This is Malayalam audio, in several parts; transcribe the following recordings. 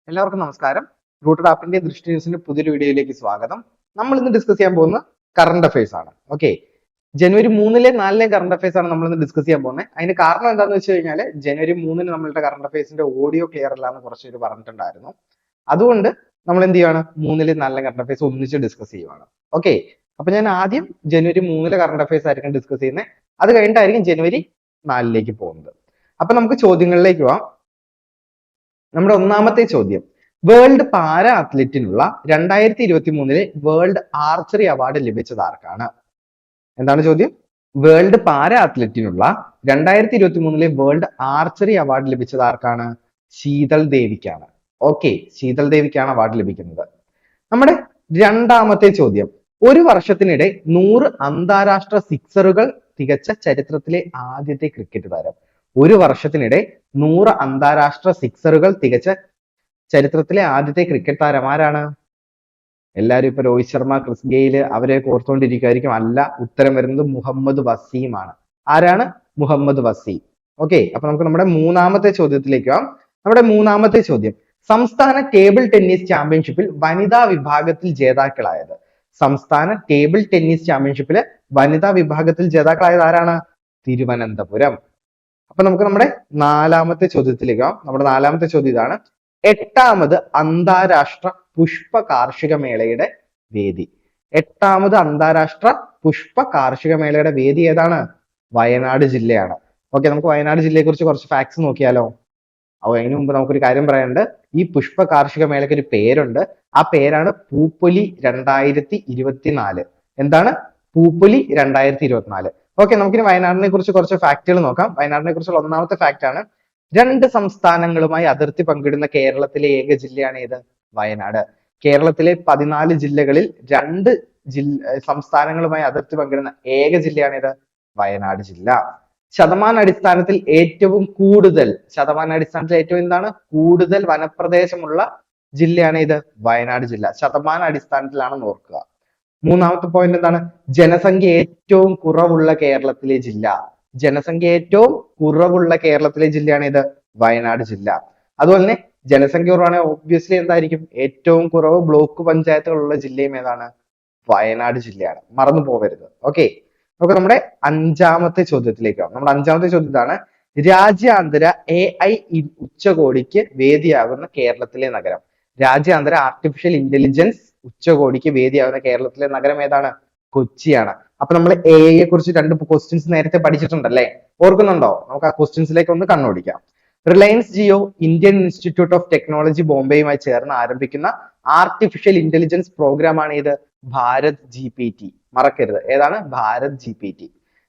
എല്ലാവർക്കും നമസ്കാരം. റൂട്ടഡ് ആപ്പിന്റെ ദൃഷ്ടി ന്യൂസിന്റെ പുതിയൊരു വീഡിയോയിലേക്ക് സ്വാഗതം. നമ്മൾ ഇന്ന് ഡിസ്കസ് ചെയ്യാൻ പോകുന്ന കറണ്ട് അഫയേഴ്സ് ആണ്. ഓക്കെ, ജനുവരി 3-ലെ 4-ലെ കറണ്ട് അഫയേഴ്സ് ആണ് നമ്മൾ ഇന്ന് ഡിസ്കസ് ചെയ്യാൻ പോകുന്നത്. അതിന്റെ കാരണം എന്താണെന്ന് വെച്ച് കഴിഞ്ഞാൽ ജനുവരി 3-ന് നമ്മളുടെ കറണ്ട് അഫയേഴ്സിന്റെ ഓഡിയോ ക്ലിയർ അല്ല എന്ന് കുറച്ച് പേര് പറഞ്ഞിട്ടുണ്ടായിരുന്നു. അതുകൊണ്ട് നമ്മൾ എന്ത് ചെയ്യാണ്, 3-ലെ 4-ലെ കറണ്ട് അഫയേഴ്സ് ഒന്നിച്ച് ഡിസ്കസ് ചെയ്യുവാണ്. ഓക്കെ, അപ്പൊ ഞാൻ ആദ്യം ജനുവരി 3-ലെ കറണ്ട് അഫയേഴ്സ് ആയിരിക്കും ഡിസ്കസ് ചെയ്യുന്നത്. അത് കഴിഞ്ഞിട്ടായിരിക്കും ജനുവരി 4-ലേക്ക് പോകുന്നത്. അപ്പൊ നമുക്ക് ചോദ്യങ്ങളിലേക്ക് പോവാം. നമ്മുടെ ഒന്നാമത്തെ ചോദ്യം, വേൾഡ് പാരാ അത്ലറ്റിനുള്ള 2023-ലെ വേൾഡ് ആർച്ചറി അവാർഡ് ലഭിച്ചത് ആർക്കാണ്? എന്താണ് ചോദ്യം? വേൾഡ് പാരാ അത്ലറ്റിനുള്ള 2023-ലെ വേൾഡ് ആർച്ചറി അവാർഡ് ലഭിച്ചത് ആർക്കാണ്? ശീതൾ ദേവിക്കാണ്. ഓക്കെ, ശീതൾ ദേവിക്കാണ് അവാർഡ് ലഭിക്കുന്നത്. നമ്മുടെ രണ്ടാമത്തെ ചോദ്യം, ഒരു വർഷത്തിനിടെ 100 അന്താരാഷ്ട്ര സിക്സറുകൾ തികച്ച ചരിത്രത്തിലെ ആദ്യത്തെ ക്രിക്കറ്റ് താരം. ഒരു വർഷത്തിനിടെ 100 അന്താരാഷ്ട്ര സിക്സറുകൾ തികച്ച ചരിത്രത്തിലെ ആദ്യത്തെ ക്രിക്കറ്റ് താരം ആരാണ്? എല്ലാവരും ഇപ്പൊ രോഹിത് ശർമ്മ, ക്രിസ് ഗെയില് അവരെ ഓർത്തുകൊണ്ടിരിക്കുമായിരിക്കും. അല്ല, ഉത്തരം വരുന്നത് മുഹമ്മദ് വസീം ആണ്. ആരാണ്? മുഹമ്മദ് വസീം. ഓക്കെ, അപ്പൊ നമുക്ക് നമ്മുടെ മൂന്നാമത്തെ ചോദ്യത്തിലേക്ക് പോകാം. നമ്മുടെ മൂന്നാമത്തെ ചോദ്യം, സംസ്ഥാന ടേബിൾ ടെന്നീസ് ചാമ്പ്യൻഷിപ്പിൽ വനിതാ വിഭാഗത്തിൽ ജേതാക്കളായത്. സംസ്ഥാന ടേബിൾ ടെന്നീസ് ചാമ്പ്യൻഷിപ്പില് വനിതാ വിഭാഗത്തിൽ ജേതാക്കളായത് ആരാണ്? തിരുവനന്തപുരം. അപ്പൊ നമുക്ക് നമ്മുടെ നാലാമത്തെ ചോദ്യത്തിലേക്ക് പോകാം. നമ്മുടെ നാലാമത്തെ ചോദ്യം ഇതാണ്, 8ാമത് അന്താരാഷ്ട്ര പുഷ്പ കാർഷിക മേളയുടെ വേദി. 8ാമത് അന്താരാഷ്ട്ര പുഷ്പ കാർഷിക മേളയുടെ വേദി ഏതാണ്? വയനാട് ജില്ലയാണ്. ഓക്കെ, നമുക്ക് വയനാട് ജില്ലയെ കുറിച്ച് കുറച്ച് ഫാക്ട്സ് നോക്കിയാലോ? അതിനു മുമ്പ് നമുക്കൊരു കാര്യം പറയാനുണ്ട്. ഈ പുഷ്പ കാർഷിക മേളയ്ക്ക് ഒരു പേരുണ്ട്. ആ പേരാണ് പൂപ്പൊലി 2024. എന്താണ്? പൂപ്പൊലി 2024. ഓക്കെ, നമുക്കിനി വയനാടിനെ കുറിച്ച് കുറച്ച് ഫാക്ടുകൾ നോക്കാം. വയനാടിനെ കുറിച്ചുള്ള ഒന്നാമത്തെ ഫാക്ട് ആണ്, 2 സംസ്ഥാനങ്ങളുമായി അതിർത്തി പങ്കിടുന്ന കേരളത്തിലെ ഏക ജില്ലയാണ് ഏത്? വയനാട്. കേരളത്തിലെ 14 ജില്ലകളിൽ 2 സംസ്ഥാനങ്ങളുമായി അതിർത്തി പങ്കിടുന്ന ഏക ജില്ലയാണ് ഏത്? വയനാട് ജില്ല. ശതമാനാടിസ്ഥാനത്തിൽ ഏറ്റവും എന്താണ് കൂടുതൽ വനപ്രദേശമുള്ള ജില്ലയാണ് ഇത്? വയനാട് ജില്ല. ശതമാനാടിസ്ഥാനത്തിലാണെന്ന് ഓർക്കുക. മൂന്നാമത്തെ പോയിന്റ് എന്താണ്? ജനസംഖ്യ ഏറ്റവും കുറവുള്ള കേരളത്തിലെ ജില്ല. ജനസംഖ്യ ഏറ്റവും കുറവുള്ള കേരളത്തിലെ ജില്ലയാണ് ഇത്? വയനാട് ജില്ല. അതുപോലെ തന്നെ ജനസംഖ്യ കുറവാണെങ്കിൽ ഒബ്വിയസ്ലി എന്തായിരിക്കും? ഏറ്റവും കുറവ് ബ്ലോക്ക് പഞ്ചായത്തുകളുള്ള ജില്ലയും ഏതാണ്? വയനാട് ജില്ലയാണ്. മറന്നു പോകരുത്. ഓക്കെ, നമുക്ക് നമ്മുടെ അഞ്ചാമത്തെ ചോദ്യത്തിലേക്ക് പോകാം. നമ്മുടെ അഞ്ചാമത്തെ ചോദ്യം ഇതാണ്, രാജ്യാന്തര AI ഉച്ചകോടിക്ക് വേദിയാകുന്ന കേരളത്തിലെ നഗരം. രാജ്യാന്തര ആർട്ടിഫിഷ്യൽ ഇന്റലിജൻസ് ഉച്ചകോടിക്ക് വേദിയാകുന്ന കേരളത്തിലെ നഗരം ഏതാണ്? കൊച്ചിയാണ്. അപ്പൊ നമ്മൾ AI കുറിച്ച് 2 ക്വസ്റ്റ്യൻസ് നേരത്തെ പഠിച്ചിട്ടുണ്ടല്ലേ? ഓർക്കുന്നുണ്ടോ? നമുക്ക് ആ ക്വസ്റ്റ്യൻസിലേക്ക് ഒന്ന് കണ്ണോടിക്കാം. Reliance Jio Indian Institute of Technology ബോംബെയുമായി ചേർന്ന് ആരംഭിക്കുന്ന ആർട്ടിഫിഷ്യൽ ഇന്റലിജൻസ് പ്രോഗ്രാം ആണ് ഇത്? ഭാരത് GPT. മറക്കരുത്, ഏതാണ്? ഭാരത് GPT.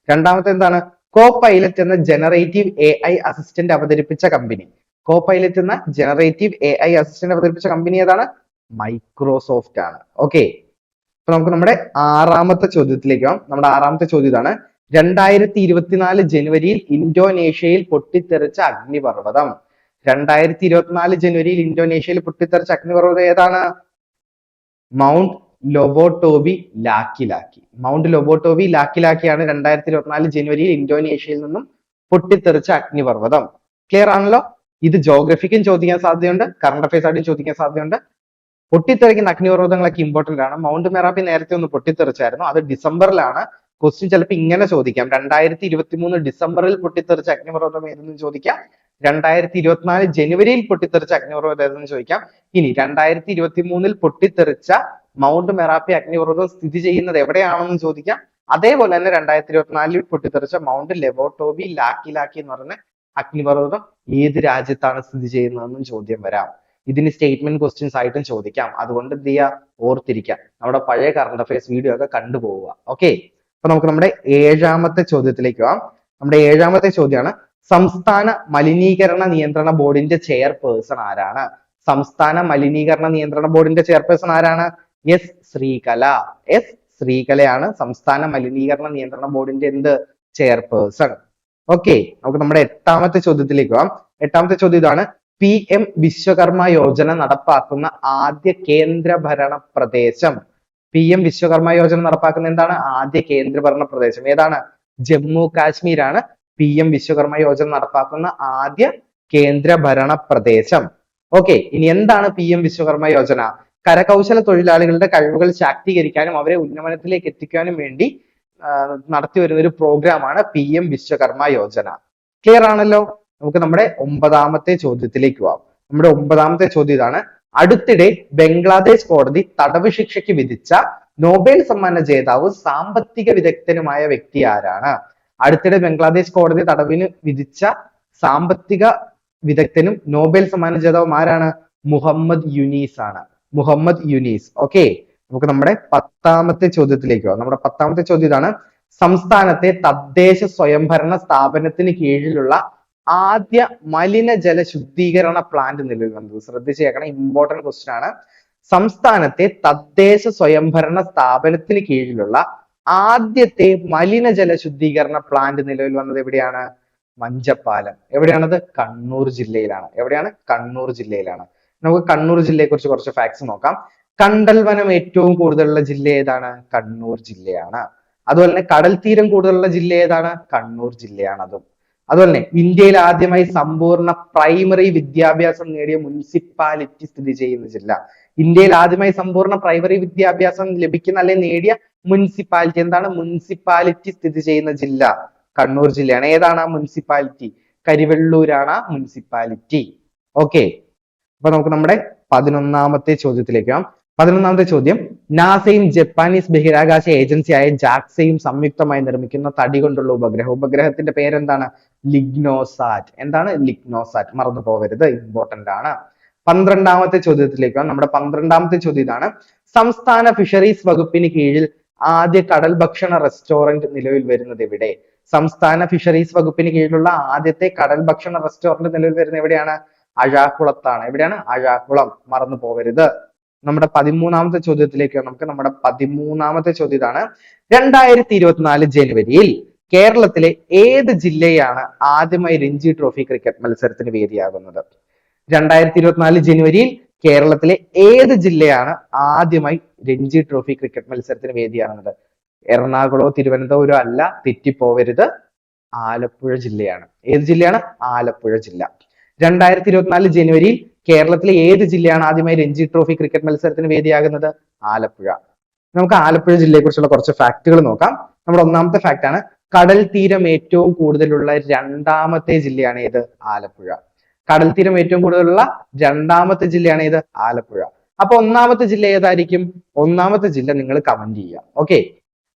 രണ്ടാമത്തെ എന്താണ്? കോ പൈലറ്റ് എന്ന ജനറേറ്റീവ് AI അസിസ്റ്റന്റ് അവതരിപ്പിച്ച കമ്പനി. കോ പൈലറ്റ് എന്ന ജനറേറ്റീവ് AI അസിസ്റ്റന്റ് അവതരിപ്പിച്ച കമ്പനി ഏതാണ്? മൈക്രോസോഫ്റ്റ് ആണ്. ഓക്കെ, അപ്പൊ നമുക്ക് നമ്മുടെ ആറാമത്തെ ചോദ്യത്തിലേക്ക് പോകാം. നമ്മുടെ ആറാമത്തെ ചോദ്യം ഇതാണ്, 2024 ജനുവരിയിൽ ഇന്തോനേഷ്യയിൽ പൊട്ടിത്തെറിച്ച അഗ്നിപർവ്വതം. 2024 ജനുവരിയിൽ ഇന്തോനേഷ്യയിൽ പൊട്ടിത്തെറിച്ച അഗ്നിപർവ്വതം ഏതാണ്? മൗണ്ട് ലൊബോട്ടോബി ലാക്കിലാക്കി. മൗണ്ട് ലൊബോട്ടോബി ലാക്കിലാക്കിയാണ് 2024 ജനുവരിയിൽ ഇന്തോനേഷ്യയിൽ നിന്നും പൊട്ടിത്തെറിച്ച അഗ്നിപർവ്വതം. ക്ലിയർ ആണല്ലോ? ഇത് ജോഗ്രഫിക്കും ചോദിക്കാൻ സാധ്യതയുണ്ട്, കറണ്ട് അഫയേഴ്സ് ആയിട്ടും ചോദിക്കാൻ സാധ്യതയുണ്ട്. പൊട്ടിത്തെറിക്കുന്ന അഗ്നിപർവ്വതങ്ങളൊക്കെ ഇമ്പോർട്ടന്റ് ആണ്. മൗണ്ട് മെറാപ്പി നേരത്തെ ഒന്ന് പൊട്ടിത്തെറിച്ചായിരുന്നു, അത് ഡിസംബറിലാണ്. ക്വസ്റ്റ്യൻ ചിലപ്പോൾ ഇങ്ങനെ ചോദിക്കാം, 2023 ഡിസംബറിൽ പൊട്ടിത്തെറിച്ച അഗ്നിപർവ്വതം ഏതെന്ന് ചോദിക്കാം. 2024 ജനുവരിയിൽ പൊട്ടിത്തെറിച്ച അഗ്നിപർവ്വതം ഏതെന്ന് ചോദിക്കാം. ഇനി 2023 പൊട്ടിത്തെറിച്ച മൗണ്ട് മെറാപ്പി അഗ്നിപർവ്വതം സ്ഥിതി ചെയ്യുന്നത് എവിടെയാണെന്ന് ചോദിക്കാം. അതേപോലെ തന്നെ 2024 പൊട്ടിത്തെറിച്ച മൗണ്ട് ലെബോട്ടോബി ലാക്കി എന്ന് പറയുന്ന അഗ്നിപർവ്വതം ഏത് രാജ്യത്താണ് സ്ഥിതി ചെയ്യുന്നതെന്നും ചോദ്യം വരാം. ഇതിന് സ്റ്റേറ്റ്മെന്റ് ക്വസ്റ്റ്യൻസ് ആയിട്ടും ചോദിക്കാം. അതുകൊണ്ട് എന്ത് ചെയ്യുക? ഓർത്തിരിക്കാം. നമ്മുടെ പഴയ കറണ്ട് അഫയേഴ്സ് വീഡിയോ ഒക്കെ കണ്ടുപോവുക. ഓക്കെ, അപ്പൊ നമുക്ക് നമ്മുടെ ഏഴാമത്തെ ചോദ്യത്തിലേക്ക് പോകാം. നമ്മുടെ ഏഴാമത്തെ ചോദ്യമാണ്, സംസ്ഥാന മലിനീകരണ നിയന്ത്രണ ബോർഡിന്റെ ചെയർപേഴ്സൺ ആരാണ്? സംസ്ഥാന മലിനീകരണ നിയന്ത്രണ ബോർഡിന്റെ ചെയർപേഴ്സൺ ആരാണ്? എസ് ശ്രീകല. എസ് ശ്രീകലയാണ് സംസ്ഥാന മലിനീകരണ നിയന്ത്രണ ബോർഡിന്റെ എന്ത്? ചെയർപേഴ്സൺ. ഓക്കെ, നമുക്ക് നമ്മുടെ എട്ടാമത്തെ ചോദ്യത്തിലേക്ക് പോകാം. എട്ടാമത്തെ ചോദ്യം ഇതാണ്, PM വിശ്വകർമ്മ യോജന നടപ്പാക്കുന്ന ആദ്യ കേന്ദ്രഭരണ പ്രദേശം. PM വിശ്വകർമ്മ യോജന നടപ്പാക്കുന്ന എന്താണ്? ആദ്യ കേന്ദ്രഭരണ പ്രദേശം ഏതാണ്? ജമ്മു കാശ്മീർ ആണ് PM വിശ്വകർമ്മ യോജന നടപ്പാക്കുന്ന ആദ്യ കേന്ദ്രഭരണ പ്രദേശം. ഓക്കെ, ഇനി എന്താണ് PM വിശ്വകർമ്മ യോജന? കരകൗശല തൊഴിലാളികളുടെ കഴിവുകൾ ശാക്തീകരിക്കാനും അവരെ ഉന്നമനത്തിലേക്ക് എത്തിക്കാനും വേണ്ടി നടത്തി വരുന്ന ഒരു പ്രോഗ്രാമാണ് PM വിശ്വകർമ്മ യോജന. ക്ലിയർ ആണല്ലോ? നമുക്ക് നമ്മുടെ 9ാമത്തെ ചോദ്യത്തിലേക്ക് പോവാം. നമ്മുടെ 9ാമത്തെ ചോദ്യം ഇതാണ്: അടുത്തിടെ ബംഗ്ലാദേശ് കോടതി തടവ് ശിക്ഷയ്ക്ക് വിധിച്ച നോബൽ സമ്മാന ജേതാവ് സാമ്പത്തിക വിദഗ്ധനുമായ വ്യക്തി ആരാണ്? അടുത്തിടെ ബംഗ്ലാദേശ് കോടതി തടവിന് വിധിച്ച സാമ്പത്തിക വിദഗ്ധനും നോബൽ സമ്മാന ജേതാവും ആരാണ്? മുഹമ്മദ് യൂനീസ് ആണ്. മുഹമ്മദ് യൂനീസ്. ഓക്കെ, നമുക്ക് നമ്മുടെ 10ാമത്തെ ചോദ്യത്തിലേക്ക് പോകാം. നമ്മുടെ 10ാമത്തെ ചോദ്യം ഇതാണ്: സംസ്ഥാനത്തെ തദ്ദേശ സ്വയംഭരണ സ്ഥാപനത്തിന് കീഴിലുള്ള ആദ്യ മലിനജല ശുദ്ധീകരണ പ്ലാന്റ് നിലവിൽ വന്നത്. ശ്രദ്ധിച്ച് കേൾക്കണം, ഇമ്പോർട്ടന്റ് ക്വസ്റ്റ്യൻ ആണ്. സംസ്ഥാനത്തെ തദ്ദേശ സ്വയംഭരണ സ്ഥാപനത്തിന് കീഴിലുള്ള ആദ്യത്തെ മലിനജല ശുദ്ധീകരണ പ്ലാന്റ് നിലവിൽ വന്നത് എവിടെയാണ്? മഞ്ചപ്പാലം. എവിടെയാണത്? കണ്ണൂർ ജില്ലയിലാണ്. എവിടെയാണ്? കണ്ണൂർ ജില്ലയിലാണ്. നമുക്ക് കണ്ണൂർ ജില്ലയെ കുറിച്ച് കുറച്ച് ഫാക്ട്സ് നോക്കാം. കണ്ടൽ വനം ഏറ്റവും കൂടുതലുള്ള ജില്ല ഏതാണ്? കണ്ണൂർ ജില്ലയാണ്. അതുപോലെ തന്നെ കടൽ തീരം കൂടുതലുള്ള ജില്ല ഏതാണ്? കണ്ണൂർ ജില്ലയാണ് അതും. അതുപോലെ തന്നെ ഇന്ത്യയിൽ ആദ്യമായി സമ്പൂർണ്ണ പ്രൈമറി വിദ്യാഭ്യാസം നേടിയ മുനിസിപ്പാലിറ്റി സ്ഥിതി ചെയ്യുന്ന ജില്ല. ഇന്ത്യയിൽ ആദ്യമായി സമ്പൂർണ്ണ പ്രൈമറി വിദ്യാഭ്യാസം ലഭിക്കുന്ന അല്ലെങ്കിൽ നേടിയ മുനിസിപ്പാലിറ്റി എന്താണ്? മുനിസിപ്പാലിറ്റി സ്ഥിതി ചെയ്യുന്ന ജില്ല കണ്ണൂർ ജില്ലയാണ്. ഏതാണ് ആ മുനിസിപ്പാലിറ്റി? കരിവെള്ളൂരാണ് ആ മുനിസിപ്പാലിറ്റി. ഓക്കെ, അപ്പൊ നമുക്ക് നമ്മുടെ 11ാമത്തെ ചോദ്യത്തിലേക്ക് പോകാം. 11ാമത്തെ ചോദ്യം: നാസയും ജപ്പാനീസ് ബഹിരാകാശ ഏജൻസിയായ ജാക്സയും സംയുക്തമായി നിർമ്മിക്കുന്ന തടി കൊണ്ടുള്ള ഉപഗ്രഹത്തിന്റെ പേരെന്താണ്? ലിഗ്നോസാറ്റ്. എന്താണ്? ലിഗ്നോസാറ്റ്. മറന്നു പോകരുത്, ഇമ്പോർട്ടന്റ് ആണ്. 12ാമത്തെ ചോദ്യത്തിലേക്ക് നമ്മുടെ 12ാമത്തെ ചോദ്യം ഇതാണ്: സംസ്ഥാന ഫിഷറീസ് വകുപ്പിന് കീഴിൽ ആദ്യ കടൽ ഭക്ഷണ റെസ്റ്റോറന്റ് നിലവിൽ വരുന്നത് എവിടെ? സംസ്ഥാന ഫിഷറീസ് വകുപ്പിന് കീഴിലുള്ള ആദ്യത്തെ കടൽ ഭക്ഷണ റെസ്റ്റോറന്റ് നിലവിൽ വരുന്നത് എവിടെയാണ്? അഴാക്കുളത്താണ്. എവിടെയാണ്? അഴാക്കുളം. മറന്നു പോകരുത്. നമ്മുടെ 13ാമത്തെ ചോദ്യത്തിലേക്ക് നമുക്ക് നമ്മുടെ 13ാമത്തെ ചോദ്യം ഇതാണ്: 2024 ജനുവരിയിൽ കേരളത്തിലെ ഏത് ജില്ലയാണ് ആദ്യമായി രഞ്ജി ട്രോഫി ക്രിക്കറ്റ് മത്സരത്തിന് വേദിയാകുന്നത്? 2024 ജനുവരിയിൽ കേരളത്തിലെ ഏത് ജില്ലയാണ് ആദ്യമായി രഞ്ജി ട്രോഫി ക്രിക്കറ്റ് മത്സരത്തിന് വേദിയാകുന്നത്? എറണാകുളമോ തിരുവനന്തപുരം അല്ല, തെറ്റിപ്പോവരുത്. ആലപ്പുഴ ജില്ലയാണ്. ഏത് ജില്ലയാണ്? ആലപ്പുഴ ജില്ല. 2024 ജനുവരിയിൽ കേരളത്തിലെ ഏത് ജില്ലയാണ് ആദ്യമായി രഞ്ജി ട്രോഫി ക്രിക്കറ്റ് മത്സരത്തിന് വേദിയാകുന്നത്? ആലപ്പുഴ. നമുക്ക് ആലപ്പുഴ ജില്ലയെ കുറിച്ചുള്ള കുറച്ച് ഫാക്ടുകൾ നോക്കാം. നമ്മുടെ 1ാമത്തെ ഫാക്ട് ആണ്: കടൽ തീരം ഏറ്റവും കൂടുതലുള്ള 2ാമത്തെ ജില്ലയാണ് ഏത്? ആലപ്പുഴ. കടൽ തീരം ഏറ്റവും കൂടുതലുള്ള 2ാമത്തെ ജില്ലയാണ് ഏത്? ആലപ്പുഴ. അപ്പൊ 1ാമത്തെ ജില്ല ഏതായിരിക്കും? 1ാമത്തെ ജില്ല നിങ്ങൾ കമന്റ് ചെയ്യുക. ഓക്കെ,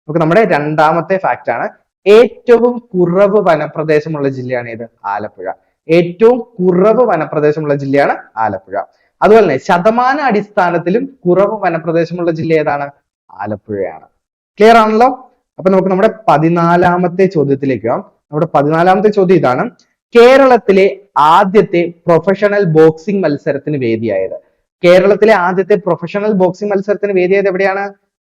നമുക്ക് നമ്മുടെ 2ാമത്തെ ഫാക്ട് ആണ്: ഏറ്റവും കുറവ് വനപ്രദേശമുള്ള ജില്ലയാണ് ഏത്? ആലപ്പുഴ. ഏറ്റവും കുറവ് വനപ്രദേശമുള്ള ജില്ലയാണ് ആലപ്പുഴ. അതുപോലെ തന്നെ ശതമാന അടിസ്ഥാനത്തിലും കുറവ് വനപ്രദേശമുള്ള ജില്ല ഏതാണ്? ആലപ്പുഴയാണ്. ക്ലിയർ ആണല്ലോ? അപ്പൊ നമുക്ക് നമ്മുടെ 14ാമത്തെ ചോദ്യത്തിലേക്ക് പോകാം. നമ്മുടെ 14ാമത്തെ ചോദ്യം ഇതാണ്: കേരളത്തിലെ ആദ്യത്തെ പ്രൊഫഷണൽ ബോക്സിംഗ് മത്സരത്തിന് വേദിയായത്? കേരളത്തിലെ ആദ്യത്തെ പ്രൊഫഷണൽ ബോക്സിംഗ് മത്സരത്തിന് വേദിയായത് എവിടെയാണ്?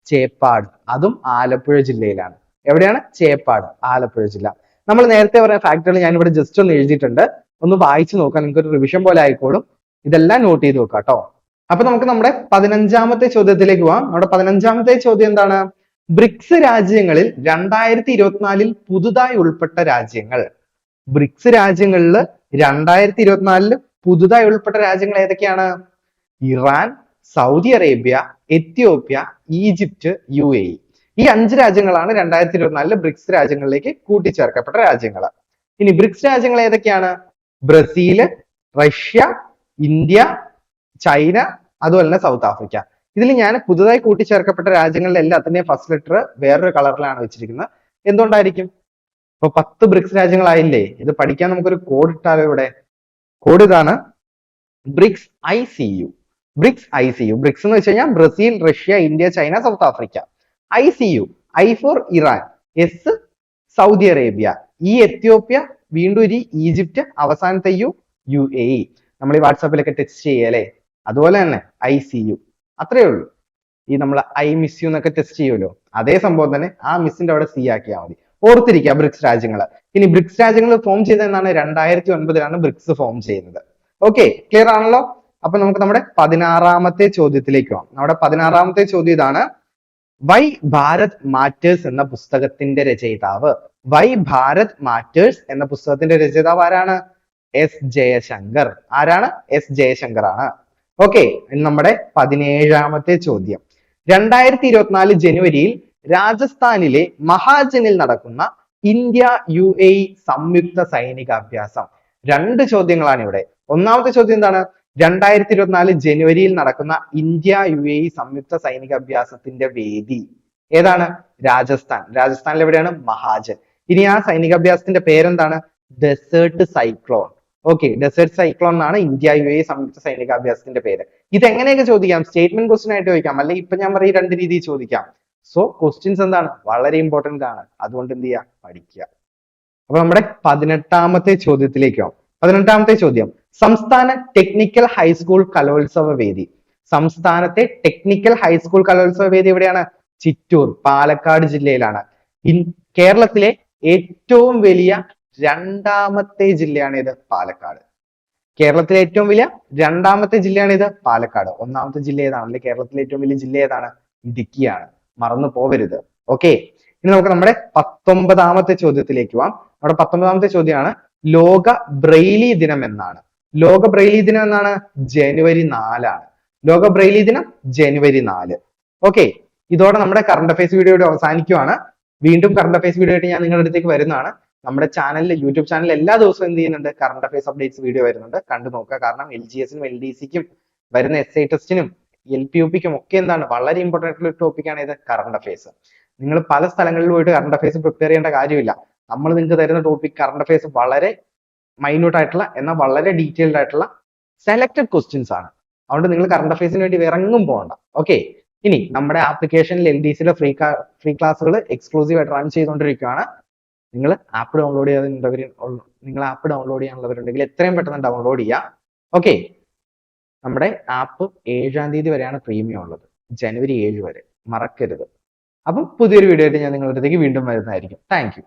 ചേപ്പാട്. അതും ആലപ്പുഴ ജില്ലയിലാണ്. എവിടെയാണ്? ചേപ്പാട്, ആലപ്പുഴ ജില്ല. നമ്മൾ നേരത്തെ പറഞ്ഞ ഫാക്ടുകൾ ഞാൻ ഇവിടെ ജസ്റ്റ് ഒന്ന് എഴുതിയിട്ടുണ്ട്. ഒന്ന് വായിച്ചു നോക്കാം, നിങ്ങൾക്ക് ഒരു റിവിഷൻ പോലെ ആയിക്കോളും. ഇതെല്ലാം നോട്ട് ചെയ്ത് നോക്കാം കേട്ടോ. അപ്പൊ നമുക്ക് നമ്മുടെ 15ാമത്തെ ചോദ്യത്തിലേക്ക് പോവാം. നമ്മുടെ 15ാമത്തെ ചോദ്യം എന്താണ്? ബ്രിക്സ് രാജ്യങ്ങളിൽ 2024 പുതുതായി ഉൾപ്പെട്ട രാജ്യങ്ങൾ. ബ്രിക്സ് രാജ്യങ്ങളിൽ 2024 പുതുതായി ഉൾപ്പെട്ട രാജ്യങ്ങൾ ഏതൊക്കെയാണ്? Iran, Saudi Arabia, Ethiopia, Egypt, UAE. ഈ 5 രാജ്യങ്ങളാണ് 2024 ബ്രിക്സ് രാജ്യങ്ങളിലേക്ക് കൂട്ടിച്ചേർക്കപ്പെട്ട രാജ്യങ്ങൾ. ഇനി ബ്രിക്സ് രാജ്യങ്ങൾ ഏതൊക്കെയാണ്? ബ്രസീല്, റഷ്യ, ഇന്ത്യ, ചൈന, അതുപോലെ തന്നെ സൗത്ത് ആഫ്രിക്ക. ഇതിൽ ഞാൻ പുതുതായി കൂട്ടിച്ചേർക്കപ്പെട്ട രാജ്യങ്ങളിലെ എല്ലാത്തിന്റെയും ഫസ്റ്റ് ലെറ്റർ വേറൊരു കളറിലാണ് വെച്ചിരിക്കുന്നത്. എന്തുകൊണ്ടായിരിക്കും? ഇപ്പൊ 10 ബ്രിക്സ് രാജ്യങ്ങളായില്ലേ? ഇത് പഠിക്കാൻ നമുക്കൊരു കോഡ് ഇട്ടാലോ ഇവിടെ? കോഡ് ഇതാണ്: BRICS ICU. BRICS ICU. BRICS എന്ന് വെച്ച് കഴിഞ്ഞാൽ Brazil, Russia, India, China, South Africa. ICU. I for Iran, S Saudi Arabia, E Ethiopia, വീണ്ടും ഒരു ഈജിപ്റ്റ്, അവസാനത്തെ UAE. നമ്മൾ ഈ വാട്സാപ്പിലൊക്കെ ടെക്സ്റ്റ് ചെയ്യല്ലേ, അതുപോലെ തന്നെ ICU. അത്രേ ഉള്ളൂ. ഈ നമ്മൾ I miss you എന്നൊക്കെ ടെസ്റ്റ് ചെയ്യുമല്ലോ, അതേ സംഭവം തന്നെ ആ മിസ്സിന്റെ അവിടെ C ആക്കിയാൽ മതി. ഓർത്തിരിക്കുക ബ്രിക്സ് രാജ്യങ്ങൾ. ഇനി ബ്രിക്സ് രാജ്യങ്ങൾ ഫോം ചെയ്തതെന്നാണ് 2009 ബ്രിക്സ് ഫോം ചെയ്യുന്നത്. ഓക്കെ, ക്ലിയർ ആണല്ലോ? അപ്പൊ നമുക്ക് നമ്മുടെ 16ാമത്തെ ചോദ്യത്തിലേക്ക് പോകാം. നമ്മുടെ 16ാമത്തെ ചോദ്യം ഇതാണ്: വൈ ഭാരത് മാറ്റേഴ്സ് എന്ന പുസ്തകത്തിന്റെ രചയിതാവ്? വൈ ഭാരത് മാറ്റേഴ്സ് എന്ന പുസ്തകത്തിന്റെ രചയിതാവ് ആരാണ്? എസ് ജയശങ്കർ. ആരാണ്? എസ് ജയശങ്കർ ആണ്. ഓക്കെ, നമ്മുടെ 17ാമത്തെ ചോദ്യം. 2024 ജനുവരിയിൽ രാജസ്ഥാനിലെ മഹാജനിൽ നടക്കുന്ന ഇന്ത്യ UAE സംയുക്ത സൈനിക അഭ്യാസം. രണ്ട് ചോദ്യങ്ങളാണ് ഇവിടെ. ഒന്നാമത്തെ ചോദ്യം എന്താണ്? 2024 ജനുവരിയിൽ നടക്കുന്ന ഇന്ത്യ UAE സംയുക്ത സൈനിക അഭ്യാസത്തിന്റെ വേദി ഏതാണ്? രാജസ്ഥാൻ. രാജസ്ഥാനിൽ എവിടെയാണ്? മഹാജൻ. ഇനി ആ സൈനികാഭ്യാസത്തിന്റെ പേരെന്താണ്? Desert cyclone. Okay, desert cyclone എന്നാണ് ഇന്ത്യ UAE സംയുക്ത സൈനികാഭ്യാസത്തിന്റെ പേര്. ഇത് എങ്ങനെയൊക്കെ ചോദിക്കാം? സ്റ്റേറ്റ്മെന്റ് ക്വസ്റ്റ്യൻ ആയിട്ട് ചോദിക്കാം, അല്ലെങ്കിൽ ഇപ്പൊ ഞാൻ പറയും രണ്ട് രീതിയിൽ ചോദിക്കാം. സോ ക്വസ്റ്റ്യൻസ് എന്താണ്? വളരെ ഇമ്പോർട്ടന്റ് ആണ്. അതുകൊണ്ട് എന്ത് ചെയ്യുക? പഠിക്കുക. അപ്പൊ നമ്മുടെ 18ാമത്തെ ചോദ്യത്തിലേക്ക് പോകാം. 18ാമത്തെ ചോദ്യം, സംസ്ഥാന ടെക്നിക്കൽ ഹൈസ്കൂൾ കലോത്സവ വേദി. സംസ്ഥാനത്തെ ടെക്നിക്കൽ ഹൈസ്കൂൾ കലോത്സവ വേദി എവിടെയാണ്? ചിറ്റൂർ, പാലക്കാട് ജില്ലയിലാണ്. കേരളത്തിലെ ഏറ്റവും വലിയ രണ്ടാമത്തെ ജില്ലയാണ് ഇത്? പാലക്കാട്. കേരളത്തിലെ ഏറ്റവും വലിയ രണ്ടാമത്തെ ജില്ലയാണ് ഇത്? പാലക്കാട്. ഒന്നാമത്തെ ജില്ല ഏതാണ്? അല്ലെങ്കിൽ കേരളത്തിലെ ഏറ്റവും വലിയ ജില്ല ഏതാണ്? ഇടുക്കിയാണ്. മറന്നു പോവരുത്. ഓക്കെ, ഇനി നമുക്ക് നമ്മുടെ 19ാമത്തെ ചോദ്യത്തിലേക്ക് പോവാം. നമ്മുടെ 19ാമത്തെ ചോദ്യമാണ്, ലോക ബ്രെയിലി ദിനം എന്നാണ്? ലോക ബ്രെയിലി ദിനം എന്നാണ്? ജനുവരി 4 ആണ്. ലോക ബ്രെയിലി ദിനം ജനുവരി 4. ഓക്കെ, ഇതോടെ നമ്മുടെ കറണ്ട് അഫയേഴ്സ് വീഡിയോ അവസാനിക്കുവാണ്. വീണ്ടും കറണ്ട് അഫയേഴ്സ് വീഡിയോ ആയിട്ട് ഞാൻ നിങ്ങളുടെ അടുത്തേക്ക് വരുന്നതാണ്. നമ്മുടെ ചാനലിൽ, യൂട്യൂബ് ചാനലിൽ എല്ലാ ദിവസവും എന്ത് ചെയ്യുന്നുണ്ട്? കറണ്ട് അഫയേഴ്സ് അപ്ഡേറ്റ്സ് വീഡിയോ വരുന്നുണ്ട്. കണ്ടു നോക്കുക. കാരണം LGSനും LDCക്കും വരുന്ന SI ടെസ്റ്റിനും LPUPക്കും ഒക്കെ എന്താണ് വളരെ ഇമ്പോർട്ടന്റ് ആയിട്ടുള്ള ഒരു ടോപ്പിക്കാണ് ഇത്, കറണ്ട് അഫയേഴ്സ്. നിങ്ങൾ പല സ്ഥലങ്ങളിൽ പോയിട്ട് കറണ്ട് അഫയേഴ്സ് പ്രിപ്പയർ ചെയ്യേണ്ട കാര്യമില്ല. നമ്മൾ നിങ്ങൾക്ക് തരുന്ന ടോപ്പിക് കറണ്ട് അഫയേഴ്സ് വളരെ മൈന്യൂട്ട് ആയിട്ടുള്ള എന്നാൽ വളരെ ഡീറ്റെയിൽഡ് ആയിട്ടുള്ള സെലക്ടഡ് ക്വസ്റ്റ്യൻസ് ആണ്. അതുകൊണ്ട് നിങ്ങൾ കറണ്ട് അഫയേഴ്സിന് വേണ്ടി ഇറങ്ങും പോകണ്ട. ഓക്കെ, ഇനി നമ്മുടെ ആപ്ലിക്കേഷനിൽ LDCയുടെ ഫ്രീ ക്ലാസ്സുകൾ എക്സ്ക്ലൂസീവ് ആയിട്ട് റൺ ചെയ്തുകൊണ്ടിരിക്കുകയാണ്. നിങ്ങൾ ആപ്പ് ഡൗൺലോഡ് ചെയ്യാനുള്ളവരുണ്ടെങ്കിൽ എത്രയും പെട്ടെന്ന് ഡൗൺലോഡ് ചെയ്യുക. ഓക്കെ, നമ്മുടെ ആപ്പ് 7ാം തീയതി വരെയാണ് പ്രീമിയം ഉള്ളത്, ജനുവരി 7 വരെ. മറക്കരുത്. അപ്പം പുതിയൊരു വീഡിയോ ആയിട്ട് ഞാൻ നിങ്ങളുടെ അടുത്തേക്ക് വീണ്ടും വരുന്നതായിരിക്കും. Thank you.